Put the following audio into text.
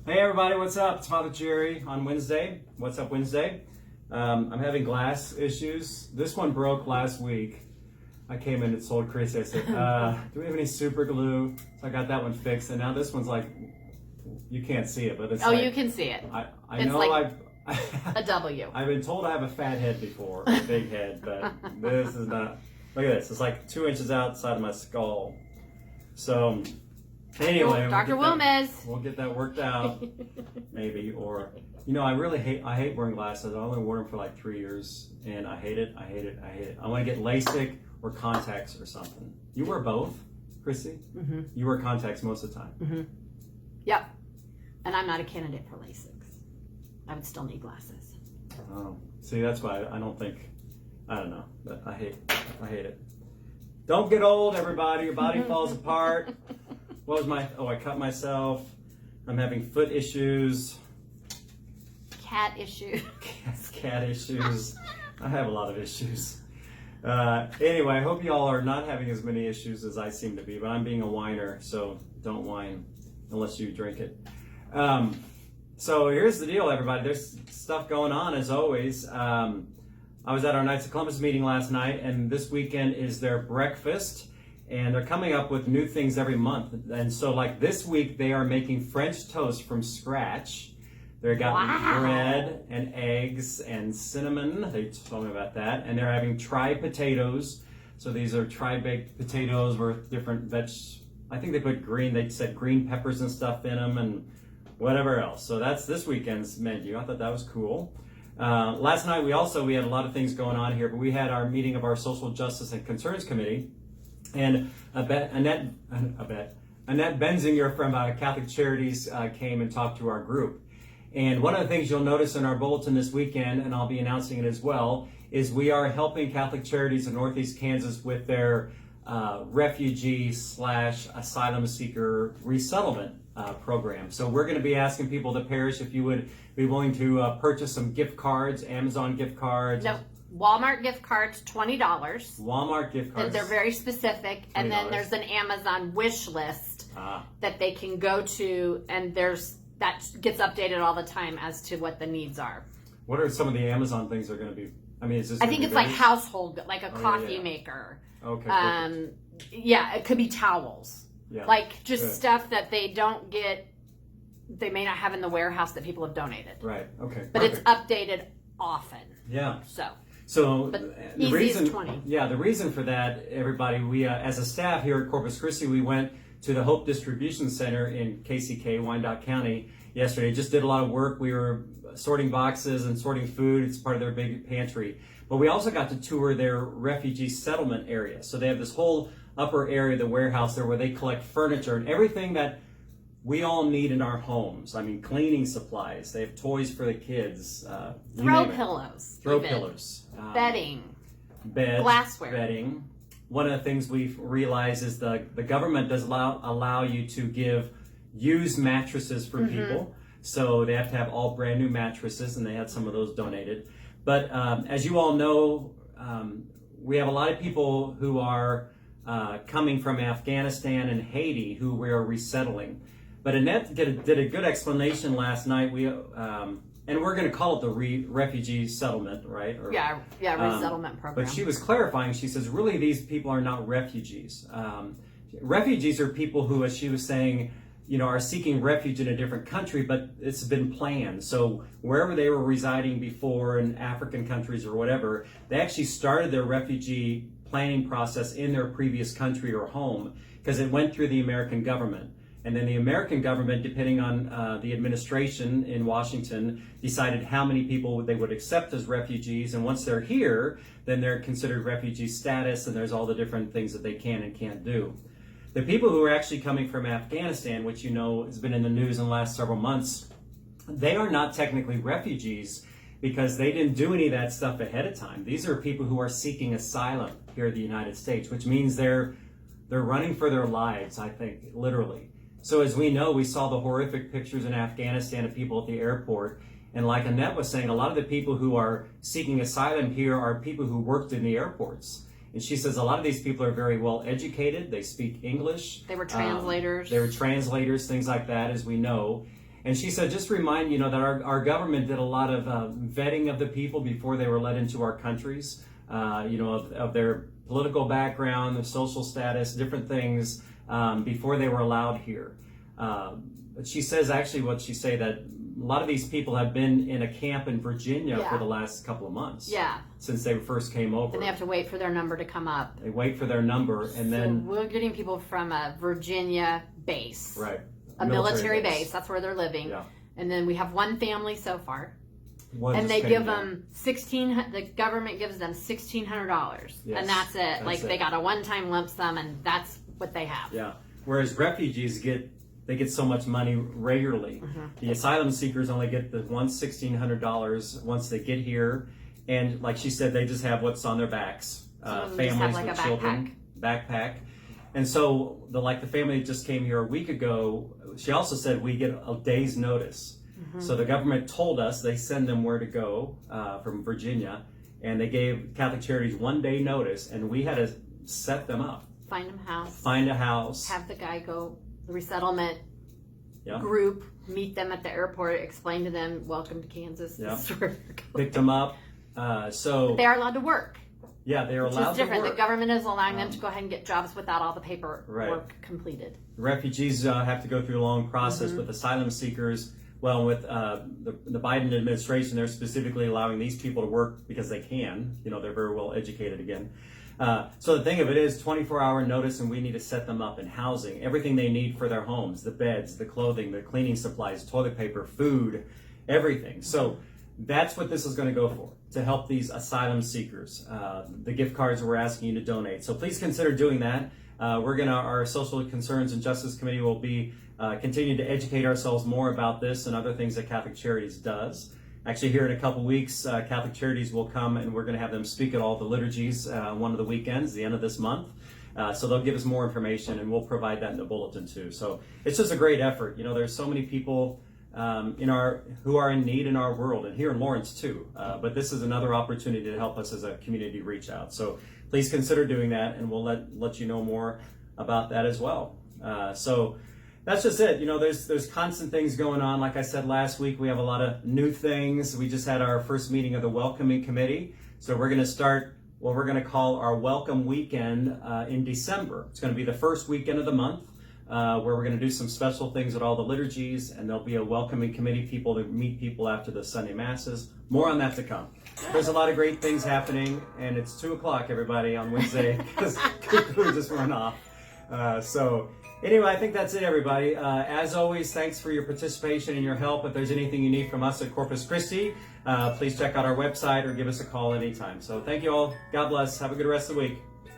Hey everybody, what's up? It's Father Jerry on Wednesday. What's up Wednesday? I'm having glass issues. This one broke last week. I came in and told Chris, I said, do we have any super glue? So I got that one fixed, and now this one's like, you can't see it, but it's you can see it. I it's know like I've a W. I've been told I have a fat head before, a big head, but this is not. Look at this, it's like 2 inches outside of my skull. So anyway, Dr. Wilmes. We'll get that worked out, maybe. Or, you know, I hate wearing glasses. I only wore them for like 3 years, and I hate it. I want to get LASIK or contacts or something. You wear both, Chrissy? Mm-hmm. You wear contacts most of the time. Mm-hmm. Yep. And I'm not a candidate for LASIK. I would still need glasses. Oh, see, that's why I don't know, but I hate it. Don't get old, everybody. Your body falls apart. What was I cut myself. I'm having foot issues. Cat issues. Cat issues. I have a lot of issues. Anyway, I hope you all are not having as many issues as I seem to be, but I'm being a whiner, so don't whine unless you drink it. So here's the deal, everybody. There's stuff going on, as always. I was at our Knights of Columbus meeting last night, and this weekend is their breakfast, and they're coming up with new things every month. And so, like this week, they are making French toast from scratch. They've got bread and eggs and cinnamon. They told me about that. And they're having tri-potatoes. So these are tri-baked potatoes with different I think they put they said green peppers and stuff in them and whatever else. So that's this weekend's menu. I thought that was cool. Last night we had a lot of things going on here, but we had our meeting of our Social Justice and Concerns Committee, and Annette Benzinger from Catholic Charities came and talked to our group. And one of the things you'll notice in our bulletin this weekend, and I'll be announcing it as well, is we are helping Catholic Charities in Northeast Kansas with their refugee/asylum seeker resettlement program. So we're going to be asking people, the parish, if you would be willing to purchase some gift cards, Amazon gift cards. No, Walmart gift cards, $20. Walmart gift cards. They're very specific. $20. And then there's an Amazon wish list that they can go to, and that gets updated all the time as to what the needs are. What are some of the Amazon things they're going to be? I mean, is this? I think it's like household, like a coffee maker. Okay. Yeah, it could be towels. Yeah. Like just stuff that they don't get, they may not have in the warehouse that people have donated. Right. Okay. But it's updated often. Yeah. So the reason, 20. Yeah, the reason for that, everybody, we as a staff here at Corpus Christi, we went to the Hope Distribution Center in KCK, Wyandotte County yesterday. Just did a lot of work. We were sorting boxes and sorting food. It's part of their big pantry. But we also got to tour their refugee settlement area. So they have this whole upper area of the warehouse there where they collect furniture and everything that we all need in our homes. I mean, cleaning supplies. They have toys for the kids. Throw pillows. Bedding. Beds. Glassware. Bedding. One of the things we've realized is the government does allow you to give used mattresses for people. So they have to have all brand new mattresses, and they had some of those donated. But as you all know, we have a lot of people who are coming from Afghanistan and Haiti who we are resettling. But Annette did a good explanation last night. And we're going to call it the refugee settlement, right? Resettlement program. But she was clarifying. She says, really, these people are not refugees. Refugees are people who, as she was saying, are seeking refuge in a different country, but it's been planned. So wherever they were residing before in African countries or whatever, they actually started their refugee planning process in their previous country or home because it went through the American government. And then the American government, depending on the administration in Washington, decided how many people they would accept as refugees. And once they're here, then they're considered refugee status, and there's all the different things that they can and can't do. The people who are actually coming from Afghanistan, which has been in the news in the last several months, they are not technically refugees because they didn't do any of that stuff ahead of time. These are people who are seeking asylum here in the United States, which means they're running for their lives, I think, literally. So as we know, we saw the horrific pictures in Afghanistan of people at the airport. And like Annette was saying, a lot of the people who are seeking asylum here are people who worked in the airports. And she says a lot of these people are very well educated. They speak English. They were translators. They were translators, things like that, as we know. And she said, just remind that our government did a lot of vetting of the people before they were let into our countries, of their political background, their social status, different things before they were allowed here. But she says actually that a lot of these people have been in a camp in Virginia for the last couple of months. Yeah. Since they first came over. And they have to wait for their number to come up. They wait for their number, and then we're getting people from a Virginia base. Right. A military base. That's where they're living. Yeah. And then we have one family so far. And they give them the government gives them $1,600. Yes, and that's it. They got a one-time lump sum, and that's what they have. Yeah. Whereas refugees get so much money regularly. The asylum seekers only get the $1,600 once they get here, and like she said, they just have what's on their backs. Families with children, backpack. And so the family that just came here a week ago, she also said we get a day's notice. So the government told us they send them where to go from Virginia, and they gave Catholic Charities 1 day notice, and we had to set them up. Find them a house. Find a house. Have the guy go, the resettlement group, meet them at the airport, explain to them, welcome to Kansas. Yeah. Picked them up. But they are allowed to work. Yeah, they are allowed to work. Which is different. The government is allowing them to go ahead and get jobs without all the paperwork completed. Refugees have to go through a long process with asylum seekers. Well, with the Biden administration, they're specifically allowing these people to work because they can. They're very well educated again. So the thing of it is 24-hour notice, and we need to set them up in housing. Everything they need for their homes, the beds, the clothing, the cleaning supplies, toilet paper, food, everything. So that's what this is going to go for, to help these asylum seekers. The gift cards we're asking you to donate. So please consider doing that. Our Social Concerns and Justice Committee will be continuing to educate ourselves more about this and other things that Catholic Charities does. Actually, here in a couple weeks, Catholic Charities will come, and we're going to have them speak at all the liturgies one of the weekends, the end of this month. So they'll give us more information, and we'll provide that in the bulletin too. So it's just a great effort. There's so many people who are in need in our world, and here in Lawrence too. But this is another opportunity to help us as a community reach out. So please consider doing that, and we'll let you know more about that as well. So that's just it. There's constant things going on. Like I said last week, we have a lot of new things. We just had our first meeting of the Welcoming Committee. So we're going to start what we're going to call our Welcome Weekend in December. It's going to be the first weekend of the month where we're going to do some special things at all the liturgies, and there'll be a Welcoming Committee, people to meet people after the Sunday Masses. More on that to come. There's a lot of great things happening, and it's 2 o'clock, everybody, on Wednesday, because Cuckoo just went off. Anyway, I think that's it, everybody. As always, thanks for your participation and your help. If there's anything you need from us at Corpus Christi, please check out our website or give us a call anytime. So thank you all. God bless. Have a good rest of the week.